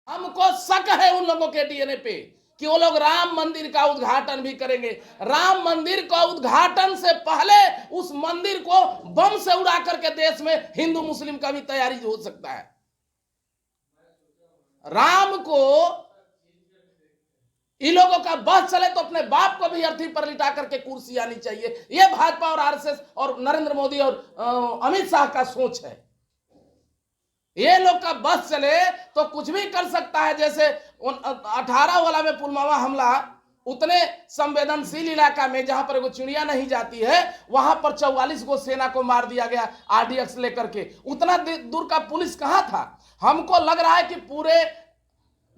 हमको शक है उन लोगों के डीएनए पे कि वो लोग राम मंदिर का उद्घाटन भी करेंगे। राम मंदिर का उद्घाटन से पहले उस मंदिर को बम से उड़ा करके देश में हिंदू मुस्लिम का भी तैयारी हो सकता है। राम को इन लोगों का बस चले तो अपने बाप को भी अर्थी पर लिटा करके कुर्सी आनी चाहिए। यह भाजपा और आरएसएस और नरेंद्र मोदी और अमित शाह का सोच है। ये लोग का बस चले तो कुछ भी कर सकता है। जैसे 18 वाला में पुलवामा हमला, उतने संवेदनशील इलाका में जहां पर वो चिड़िया नहीं जाती है, वहां पर 44 को सेना को मार दिया गया आरडीएक्स लेकर के। उतना दूर का पुलिस कहां था? हमको लग रहा है कि पूरे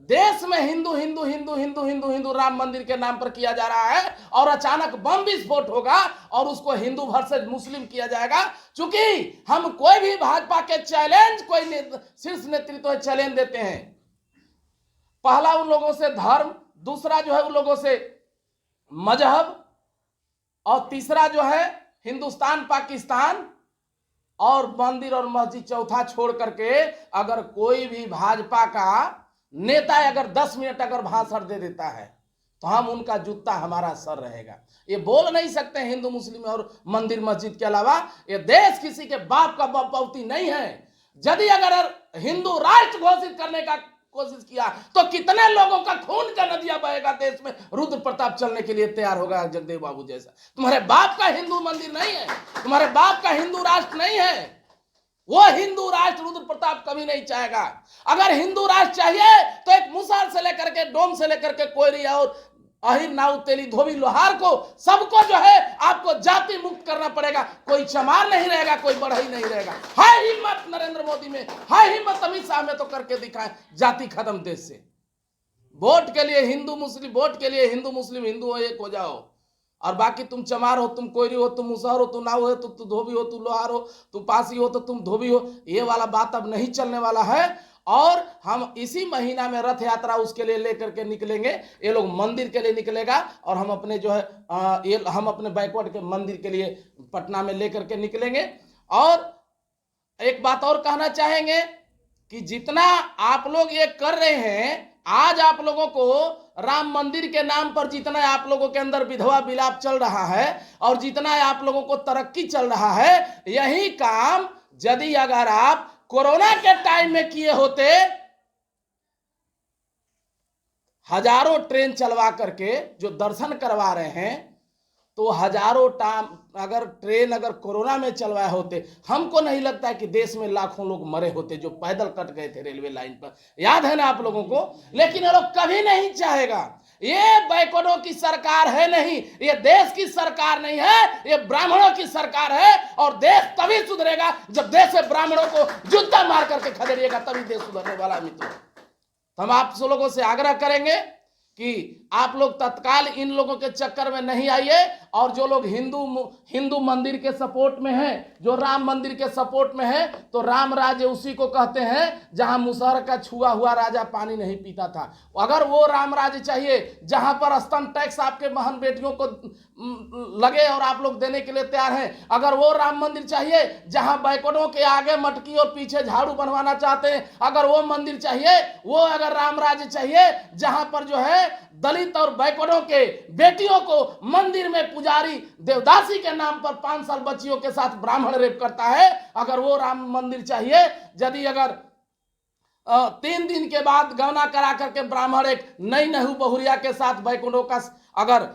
देश में हिंदू हिंदू हिंदू हिंदू हिंदू हिंदू राम मंदिर के नाम पर किया जा रहा है और अचानक बम विस्फोट होगा और उसको हिंदू वर्सेस मुस्लिम किया जाएगा। क्योंकि हम कोई भी भाजपा के चैलेंज, कोई शीर्ष नेतृत्व चैलेंज देते हैं, पहला उन लोगों से धर्म, दूसरा जो है उन लोगों से मजहब, और तीसरा जो है हिंदुस्तान पाकिस्तान, और मंदिर और मस्जिद चौथा छोड़ करके अगर कोई भी भाजपा का नेता अगर 10 मिनट अगर भाषण दे देता है तो हम उनका जूता हमारा सर रहेगा। ये बोल नहीं सकते हिंदू मुस्लिम और मंदिर मस्जिद के अलावा। ये देश किसी के बाप का बपौती नहीं है। यदि अगर हिंदू राष्ट्र घोषित करने का कोशिश किया तो कितने लोगों का खून का नदियां बहेगा देश में। रुद्र प्रताप चलने के लिए तैयार होगा जगदेव बाबू जैसा। तुम्हारे बाप का हिंदू मंदिर नहीं है, तुम्हारे बाप का हिंदू राष्ट्र नहीं है। वो हिंदू राष्ट्र रुद्र प्रताप कभी नहीं चाहेगा। अगर हिंदू राष्ट्र चाहिए तो एक मुसहर से लेकर के डोम से लेकर के कोयरी और अहिर नाउ तेली धोबी लोहार को सबको जो है आपको जाति मुक्त करना पड़ेगा। कोई चमार नहीं रहेगा, कोई बढ़ई नहीं रहेगा। है हिम्मत नरेंद्र मोदी में, है हिम्मत अमित शाह में, तो करके दिखाएं जाति खत्म देश से। वोट के लिए हिंदू मुस्लिम, वोट के लिए हिंदू मुस्लिम हिंदू एक हो जाओ, और बाकी तुम चमार हो, तुम कोयरी हो, तुम मुसहर हो, तुम नाव हो, तुम धोबी हो, तुम लोहार हो, तुम पासी हो तो तुम धोबी हो। ये वाला बात अब नहीं चलने वाला है। और हम इसी महीना में रथ यात्रा उसके लिए लेकर के निकलेंगे। ये लोग मंदिर के लिए निकलेगा और हम अपने जो है ये हम अपने बैकवर्ड के मंदिर के लिए पटना में लेकर के निकलेंगे। और एक बात और कहना चाहेंगे कि जितना आप लोग ये कर रहे हैं, आज आप लोगों को राम मंदिर के नाम पर जितना आप लोगों के अंदर विधवा विलाप चल रहा है और जितना आप लोगों को तरक्की चल रहा है, यही काम यदि अगर आप कोरोना के टाइम में किए होते, हजारों ट्रेन चलवा करके जो दर्शन करवा रहे हैं, तो हजारों अगर ट्रेन अगर कोरोना में चलवाए होते, हमको नहीं लगता है कि देश में लाखों लोग मरे होते जो पैदल कट गए थे रेलवे लाइन पर। याद है ना आप लोगों को? लेकिन ये लोग कभी नहीं चाहेगा। ये बैकवर्डों की सरकार है नहीं, ये देश की सरकार नहीं है, ये ब्राह्मणों की सरकार है। और देश तभी सुधरेगा जब देश से ब्राह्मणों को जूता मार करके खदेड़िएगा, तभी देश सुधरने वाला। मित्रों, हम आप सब लोगों से आग्रह करेंगे कि आप लोग तत्काल इन लोगों के चक्कर में नहीं आइए। और जो लोग हिंदू मंदिर के सपोर्ट में हैं, जो राम मंदिर के सपोर्ट में है, तो राम राज्य उसी को कहते हैं जहां मुसहर का छुआ हुआ राजा पानी नहीं पीता था। अगर वो राम राज्य चाहिए जहां पर स्तन टैक्स आपके बहन बेटियों को लगे और आप लोग देने के लिए तैयार हैं, अगर वो राम मंदिर चाहिए जहां बैकवर्डों के आगे मटकी और पीछे झाड़ू बनवाना चाहते हैं, अगर वो मंदिर चाहिए, वो अगर राम राज्य चाहिए जहां पर जो है दलित और बैकवर्डों के बेटियों को मंदिर में पुजारी देवदासी के नाम पर 5 साल बच्चियों के साथ ब्राह्मण रेप करता है, अगर वो राम मंदिर चाहिए, यदि अगर 3 दिन के बाद गौना करा करके ब्राह्मण एक नई नहू बहुरिया के साथ बैकुंठों का अगर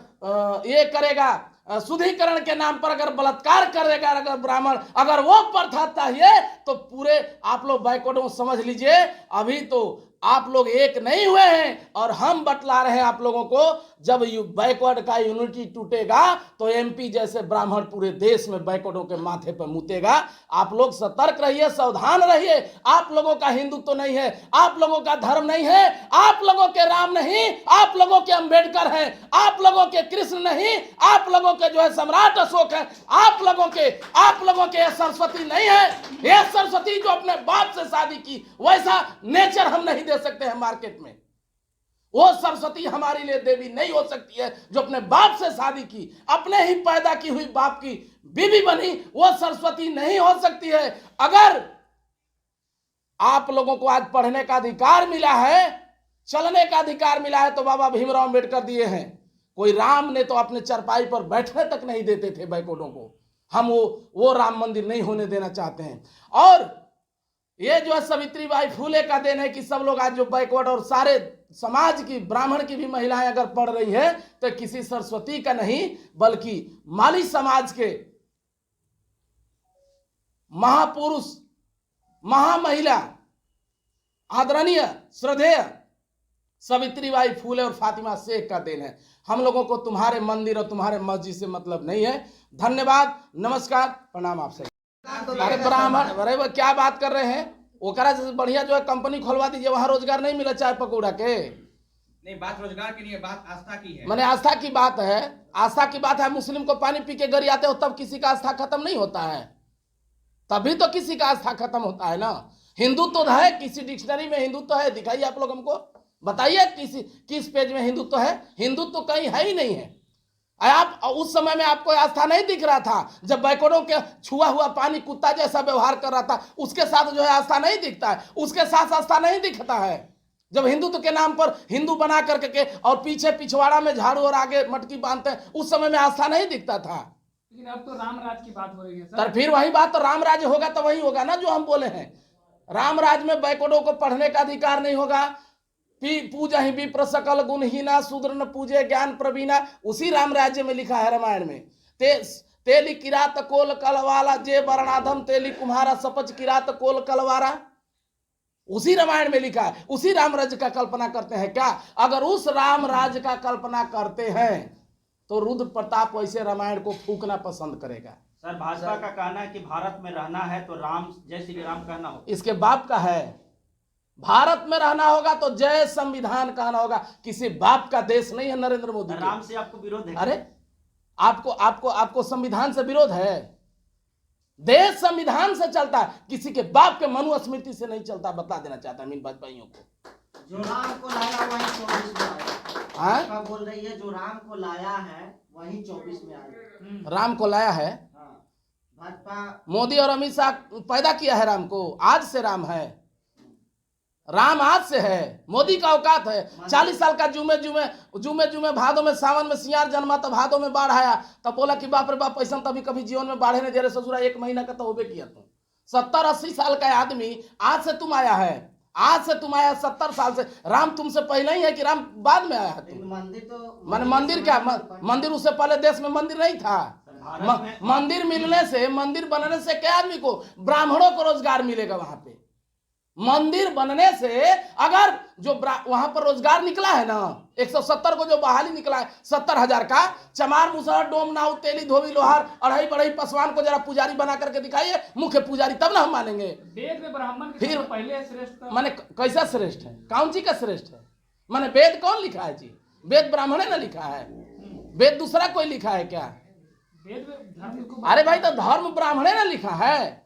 ये करेगा, शुद्धिकरण के नाम पर अगर बलात्कार करेगा अगर ब्राह्मण, अगर वो प्रथा चाहिए, तो पूरे आप लोग बैकुंठों समझ लीजिए अभी तो आप लोग एक नहीं हुए हैं। और हम बतला रहे हैं आप लोगों को, जब बैकवर्ड का यूनिटी टूटेगा तो एमपी जैसे ब्राह्मण पूरे देश में बैकवर्डों के माथे पर मुतेगा। आप लोग सतर्क रहिए, सावधान रहिए। आप लोगों का हिंदुत्व तो नहीं है, आप लोगों का धर्म नहीं है, आप लोगों के राम नहीं, आप लोगों के अंबेडकर हैं, आप लोगों के कृष्ण नहीं, आप लोगों के जो है सम्राट अशोक है, आप लोगों के सरस्वती नहीं है। ये सरस्वती जो अपने बाप से शादी की, वैसा नेचर हम नहीं दे सकते हैं मार्केट में। वो सरस्वती हमारे लिए देवी नहीं हो सकती है जो अपने बाप से शादी की, अपने ही पैदा की हुई बाप की बीवी बनी, वो सरस्वती नहीं हो सकती है। अगर आप लोगों को आज पढ़ने का अधिकार मिला है चलने का अधिकार मिला है तो बाबा भीमराव अम्बेडकर दिए हैं। कोई राम ने तो अपने चरपाई पर बैठने तक नहीं देते थे बैकवर्डों को। हम वो राम मंदिर नहीं होने देना चाहते हैं। और ये जो है सावित्रीबाई फूले का देन है कि सब लोग आज जो बैकवर्ड और सारे समाज की, ब्राह्मण की भी महिलाएं अगर पढ़ रही है तो किसी सरस्वती का नहीं बल्कि माली समाज के महापुरुष, महामहिला, आदरणीय, श्रद्धेय सावित्रीबाई फूले और फातिमा शेख का देन है। हम लोगों को तुम्हारे मंदिर और तुम्हारे मस्जिद से मतलब नहीं है। धन्यवाद, नमस्कार, प्रणाम आपसे। अरे ब्राह्मण, अरे वो क्या बात कर रहे हैं? ओकरा से बढ़िया जो है कंपनी खोलवा दीजिए, वहां रोजगार नहीं मिला चाय पकौड़ा के। नहीं, बात रोजगार की नहीं है, बात आस्था की है। मैंने आस्था की बात है, आस्था की बात है। मुस्लिम को पानी पी के घर आते हो तब किसी का आस्था खत्म नहीं होता है, तभी तो किसी का आस्था खत्म होता है ना। हिंदुत्व तो है, किसी डिक्शनरी में हिंदुत्व है? दिखाइए आप लोग हमको, बताइए किस पेज में हिंदुत्व है? हिंदुत्व तो कहीं है ही नहीं है। आप उस समय में आपको आस्था नहीं दिख रहा था जब बैकवर्डों के छुआ हुआ पानी कुत्ता जैसा व्यवहार कर रहा था, उसके साथ जो है आस्था नहीं दिखता है, उसके साथ आस्था नहीं दिखता है। जब हिंदुत्व के नाम पर हिंदू बना करके और पीछे पिछवाड़ा में झाड़ू और आगे मटकी बांधते हैं, उस समय में आस्था नहीं दिखता था। लेकिन अब तो राम राज की बात हो रही है सर। फिर वही बात, तो राम राज होगा तो वही होगा ना जो हम बोले हैं। राम राज में बैकवर्डों को पढ़ने का अधिकार नहीं होगा। पूजा ही विप्र सकल गुणहीना, शूद्र न पूजे ज्ञान प्रवीणा, उसी राम राज्य में लिखा है रामायण में। तेली किरात कोल कलवाला, जे वर्णाधम तेली कुम्हारा, सपच किरात कोल कलवारा, उसी रामायण में लिखा है। उसी राम राज्य का कल्पना करते हैं क्या? अगर उस राम राज्य का कल्पना करते हैं तो रुद्र प्रताप वैसे रामायण को फूकना पसंद करेगा। सर, भाजपा का कहना है कि भारत में रहना है तो राम, जय श्री राम कहना होगा। इसके बाप का है। भारत में रहना होगा तो जय संविधान कहना होगा। किसी बाप का देश नहीं है नरेंद्र मोदी। राम से आपको विरोध है? अरे आपको संविधान से विरोध है? देश संविधान से चलता है, किसी के बाप के मनुस्मृति से नहीं चलता। बता देना चाहता मीन भाजपाइयों को। जो राम को लाया वही 24 में आएगा। भाजपा बोल रही है जो राम को लाया है वही 24 में आएगा। राम को लाया है भाजपा, मोदी और अमित शाह पैदा किया है राम को। आज से राम है, राम आज से है। मोदी का औकात है। 40 साल का जुमे भादों में, सावन में सियार जन्मा तो भादों में बाढ़ आया, तब बोला कि बाप रे बाप, पैसा तभी कभी जीवन में बाढ़े नहीं दे रहे ससुरा, 1 महीना का तो होबे किया तुम। 70-80 साल का आदमी आज से तुम आया है, आज से तुम आया 70 साल से। राम तुमसे पहले ही है कि राम बाद में आया है? तुम मंदिर तो मैंने मंदिर क्या, मंदिर उससे पहले देश में मंदिर नहीं था। मंदिर मिलने से, मंदिर बनने से क्या आदमी को, ब्राह्मणों को रोजगार मिलेगा वहां पे। मंदिर बनने से अगर जो वहां पर रोजगार निकला है ना, 170 को जो बहाली निकला है 70,000 का, चमार मुसहर डोम नाव तेली धोबी लोहार अढ़ाई बढ़ई पसवान को जरा पुजारी बना करके दिखाइए, मुख्य पुजारी, तब ना हम मानेंगे। वेद में ब्राह्मण फिर पहले श्रेष्ठ, माने कैसा श्रेष्ठ है? कौन जी का श्रेष्ठ है? माने वेद कौन लिखा है जी? वेद ब्राह्मण ने लिखा है, वेद दूसरा कोई लिखा है क्या? वेद में धर्म को, अरे भाई, तो धर्म ब्राह्मण ने लिखा है।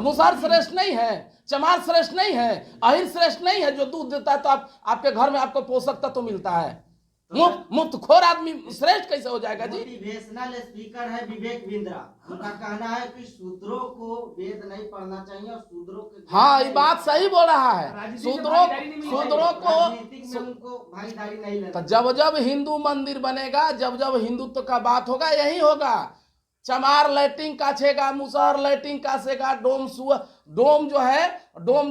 मुसहर श्रेष्ठ नहीं है, चमार श्रेष्ठ नहीं है, अहिर श्रेष्ठ नहीं है। जो दूध देता है तो आपके घर में आपको पोषक तत्व तो मिलता है। मुफ्त खोर आदमी श्रेष्ठ कैसे हो जाएगा जी? मोटिवेशनल स्पीकर है विवेक बिंद्रा, उनका कहना है कि शूद्रों को वेद नहीं पढ़ना चाहिए और शूद्रों के, हाँ, ये बात सही बोल रहा है। शूद्रों को उनको भागीदारी नहीं लेना। तो जब हिंदू मंदिर बनेगा, जब हिंदुत्व का बात होगा, यही होगा। चमार लैट्रिन काछेगा, मुसहर लैट्रिन काछेगा, डोम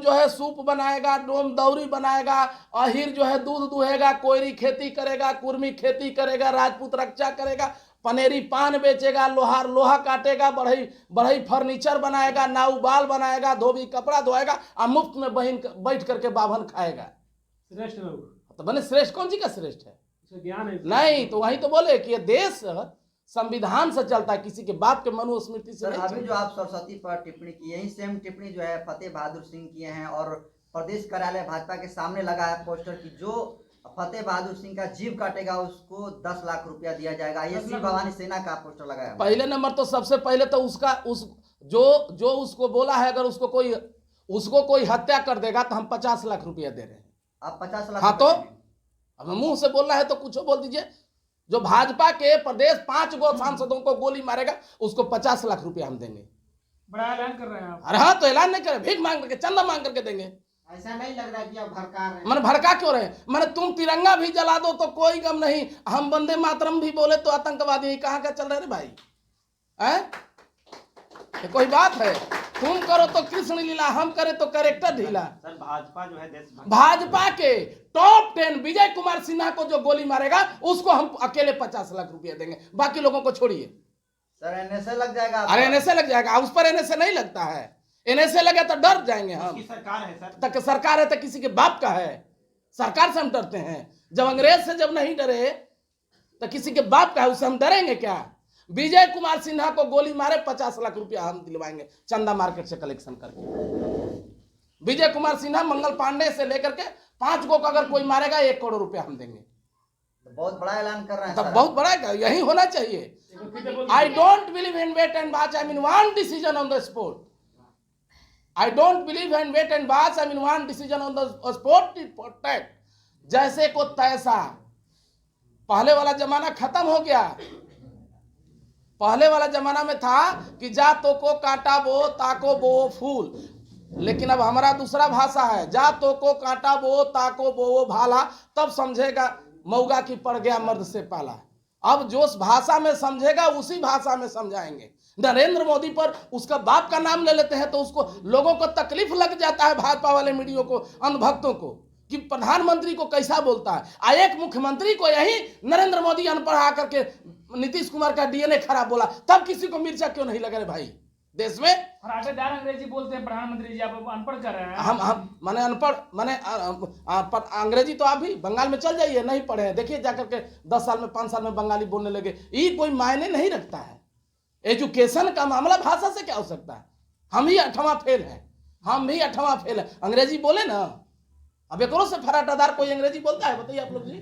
जो है सूप बनाएगा, डोम दौरी बनाएगा, अहिर जो है दूध दुहेगा, कोयरी खेती करेगा, कुर्मी खेती करेगा, राजपूत रक्षा करेगा, पनेरी पान बेचेगा, लोहार लोहा काटेगा, बढ़ई फर्नीचर बनाएगा, नाऊ बाल बनाएगा, धोबी कपड़ा धोएगा, और मुफ्त में बैठ करके बाभन खाएगा। श्रेष्ठ लोग तो बने श्रेष्ठ कौन सी का श्रेष्ठ है? ज्ञान है नहीं, तो वही तो बोले कि ये देश संविधान से चलता है, किसी के बाप के मनुस्मृति से नहीं अभी जो आप सरस्वती पर टिप्पणी की, यही सेम टिप्पणी जो है फतेह बहादुर सिंह किए हैं, और प्रदेश कार्यालय भाजपा के सामने लगा है पोस्टर की जो फतेह बहादुर सिंह का जीव काटेगा उसको 10 लाख रुपया दिया जाएगा। ये श्री भवानी सेना का पोस्टर लगाया। पहले नंबर तो सबसे पहले तो जो उसको बोला है, अगर उसको कोई हत्या कर देगा तो हम 50 लाख रुपया दे रहे हैं। आप 50 लाख? हाँ, तो अब मुंह से बोलना है तो कुछ बोल दीजिए। जो भाजपा के प्रदेश 5 गो सांसदों को गोली मारेगा उसको 50 लाख रुपया हम देंगे। बड़ा ऐलान कर रहे हैं आप। अरे हाँ, तो ऐलान नहीं करे, भीख मांग करके, चंदा मांग करके देंगे। ऐसा नहीं लग रहा कि आप भड़का रहे हैं। मैंने भड़का क्यों रहे? मैंने तुम तिरंगा भी जला दो तो कोई गम नहीं, हम वंदे मातरम भी बोले तो आतंकवादी कहाँ का चल रहे रे भाई? हैं? ये कोई बात है? तुम करो तो कृष्ण लीला, हम करे तो कैरेक्टर ढीला। सर भाजपा जो है देशभक्त, भाजपा के टॉप 10 विजय कुमार सिन्हा को जो गोली मारेगा उसको हम अकेले 50 लाख रुपया देंगे, बाकी लोगों को छोड़िए। सर एनएसए लग जाएगा आपका। अरे एनएसए लग जाएगा, उस पर एनएसए नहीं लगता है। एनएसए लगे तो डर जाएंगे हम। उसकी सरकार है सर। तक सरकार है तो किसी के बाप का है? सरकार से हम डरते हैं? जब अंग्रेज से जब नहीं डरे तो किसी के बाप का है, उससे हम डरेंगे क्या? विजय कुमार सिन्हा को गोली मारे 50 लाख रुपया हम दिलवाएंगे चंदा मार्केट से कलेक्शन करके। विजय कुमार सिन्हा, मंगल पांडे से लेकर के 5 को अगर कोई मारेगा 1 करोड़ रुपया हम देंगे। तो बहुत बड़ा ऐलान कर रहे हैं तब सर। बहुत बड़ा है, यही होना चाहिए। I don't believe in wait and watch. I mean one decision on the spot. I don't believe in wait and watch. I mean one decision on the spot is protect. जैसे को तैसा। पहले वाला जमाना खत्म हो गया। पहले वाला जमाना में था कि जा तो को कांटा बो ताको बो फूल, लेकिन अब हमारा दूसरा भाषा है, जा तो को कांटा बो ताको बो भाला, तब समझेगा मऊगा की पड़ गया मर्द से पाला। अब जो भाषा में समझेगा उसी भाषा में समझाएंगे। नरेंद्र मोदी पर उसका बाप का नाम ले लेते हैं तो उसको लोगों को तकलीफ लग जाता है, भाजपा वाले मीडिया को, अंधभक्तों को, कि प्रधानमंत्री को कैसा बोलता है। एक मुख्यमंत्री को यही नरेंद्र मोदी अनपढ़ आकर के नीतीश कुमार का डीएनए खराब बोला, तब किसी को मिर्चा क्यों नहीं लगा रे भाई देश में? फराटेदार अंग्रेजी बोलते हैं प्रधानमंत्री जी, आप अनपढ़ कर रहे हैं। हम माने अनपढ़ माने अंग्रेजी तो आप भी बंगाल में चल जाइए, नहीं पढ़े हैं, देखिए जाकर के 10 साल में 5 साल में बंगाली बोलने लगे। ये कोई मायने नहीं रखता है। एजुकेशन का मामला भाषा से क्या हो सकता है? हम ही 8वां फेल है, हम भी 8वां फेल है। अंग्रेजी बोले ना, अब एक से फराटादार कोई अंग्रेजी बोलता है? बताइए आप लोग जी,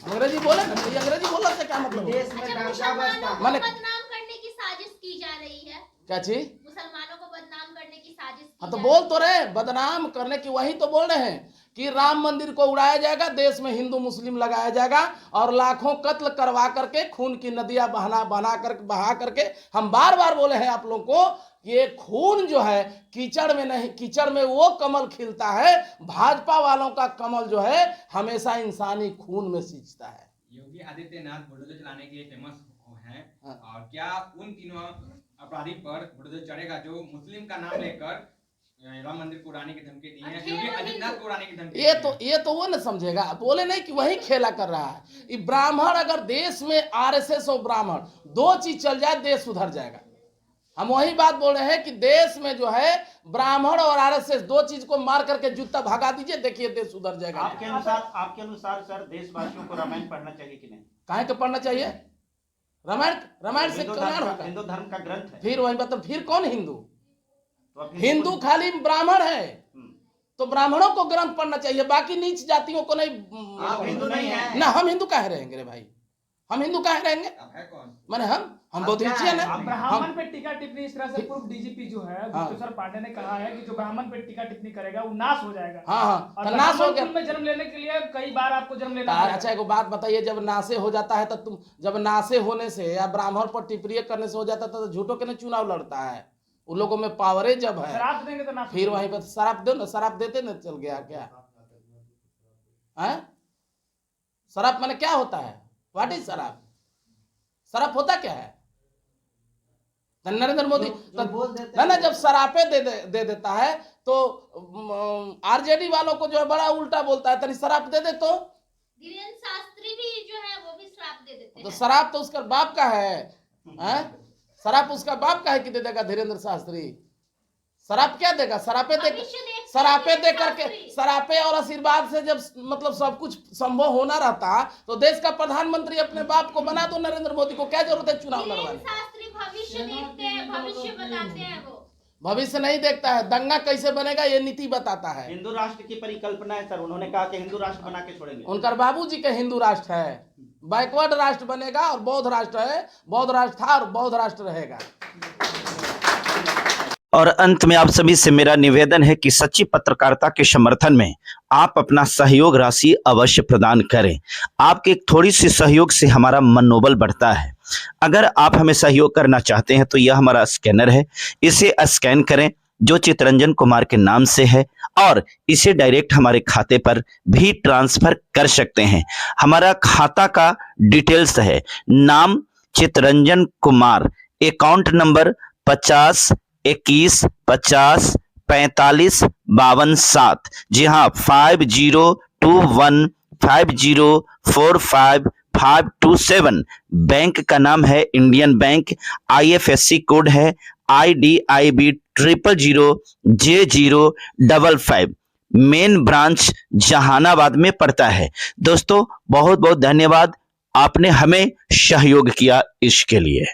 अंग्रेजी बोले ना, ये अंग्रेजी बोलने से क्या मतलब है? देश में अच्छा, दंगा मुसलमानों बसता को मैंने- बदनाम करने की साजिश की जा रही है। क्या चीज? मुसलमानों को बदनाम करने की साजिश की हाँ तो जा बोल तो रहे, बदनाम करने की वही तो बोल रहे हैं कि राम मंदिर को उड़ाया जाएगा, देश में हिंदू मुस्लिम लगाया जाएगा और लाखों कत्ल करवा करके खून की नदियां बहा करके हम बार बार बोले हैं आप लोगों को, ये खून जो है कीचड़ में नहीं, कीचड़ में वो कमल खिलता है, भाजपा वालों का कमल जो है हमेशा इंसानी खून में सींचता है। योगी आदित्यनाथ बुलडोजर चलाने के लिए फेमस हैं, हाँ। और क्या उन तीनों अपराधी पर बुलडोजर चढ़ेगा जो मुस्लिम का नाम लेकर राम मंदिर को उड़ाने की धमकी दी है, योगी आदित्यनाथ को उड़ाने की धमकी ये तो वो न समझेगा, बोले नहीं कि वही खेला कर रहा है। ये ब्राह्मण, अगर देश में आरएसएस और ब्राह्मण 2 चीज चल जाए देश सुधर जाएगा। हम वही बात बोल रहे हैं कि देश में जो है ब्राह्मण और आरएसएस 2 चीज को मार करके जूता भगा दीजिए, देखिए देश सुधर जाएगा। आपके अनुसार सर देशवासियों को रामायण पढ़ना चाहिए कि नहीं? काहे के पढ़ना चाहिए? रामायण से कल्याण होगा। हिंदू धर्म का ग्रंथ है। फिर वही मतलब फिर कौन हिंदू? तो अब हिंदू खाली ब्राह्मण है, हम्म। तो ब्राह्मणों को ग्रंथ पढ़ना चाहिए, बाकी नीच जातियों को नहीं। आप हिंदू नहीं हैं। ना हम हिंदू काहे रहेंगे रे भाई? हम हिंदू काहे रहेंगे? अब है कौन? माने हम बहुत क्या हिंचियन है? है। ब्राह्मण पे टीका टिप्पणी इस तरह से पूर्व डीजीपी जो है हाँ। गुप्तेश्वर पांडे ने कहा है कि जो ब्राह्मण पे टीका टिप्पणी करेगा वो नाश हो जाएगा। हाँ और तो नाश हो गया। कुल में जन्म लेने के लिए कई बार आपको जन्म लेना पड़ेगा। अच्छा एगो बात बताइए, जब नासे हो जाता है तो तुम, जब नासे होने से या ब्राह्मण पर टिप्पणी करने से हो जाता है तो झूठों के नहीं चुनाव लड़ता है। उन लोगों में पावरे जब है, शराब देंगे तो नाश हो फिर जाएगा। वहीं पर शराब दो ना, शराब देते ना चल गया क्या है? शराब माने क्या होता है? व्हाट इज शराब? शराब होता क्या है? तो नरेंद्र मोदी जो बोल देते ना ना हैं। जब सरापे दे देता है तो आरजेडी वालों को जो है बड़ा उल्टा बोलता है, तनी शराब दे दे तो धीरेन्द्र शास्त्री भी जो है वो भी श्राप दे देते तो हैं। शराब तो उसका बाप का है, हैं? शराब उसका बाप का है कि दे देगा धीरेन्द्र शास्त्री? शराब क्या देगा? सरापे दे, भविष्य देखते सरापे हैं दे करके, शास्त्री। सरापे और आशीर्वाद से जब मतलब सब कुछ संभव होना रहता तो देश का प्रधानमंत्री अपने बाप को बना दो नरेंद्र मोदी को, क्या जरूरत है चुनाव धीरेन्द्र लड़वाने? शास्त्री भविष्य देखते हैं, भविष्य बताते हैं वो। भविष्य नहीं देखता है, दंगा कैसे बनेगा ये नीति बताता है। हिंदू राष्ट्र की परिकल्पना है सर, उन्होंने कहा कि हिंदू राष्ट्र बना के छोड़ेंगे। उनका बाबूजी के हिंदू राष्ट्र है, बैकवर्ड राष्ट्र बनेगा और बौद्ध राष्ट्र है, बौद्ध राष्ट्र था और बौद्ध राष्ट्र रहेगा। और अंत में आप सभी से मेरा निवेदन है कि सच्ची पत्रकारिता के समर्थन में आप अपना सहयोग राशि अवश्य प्रदान करें। आपके एक थोड़ी सी सहयोग से हमारा मनोबल बढ़ता है। अगर आप हमें सहयोग करना चाहते हैं तो यह हमारा स्कैनर है, इसे स्कैन करें, जो चितरंजन कुमार के नाम से है और इसे डायरेक्ट हमारे खाते पर भी ट्रांसफर कर सकते हैं। हमारा खाता का डिटेल्स है, नाम चितरंजन कुमार, अकाउंट नंबर 50 21 50 45 52 7। जी हाँ, 502150452527। बैंक का नाम है इंडियन बैंक, IFSC कोड है IDIB 000J055। Main branch Jahanabad में पड़ता है। दोस्तों बहुत बहुत धन्यवाद, आपने हमें सहयोग किया इसके लिए।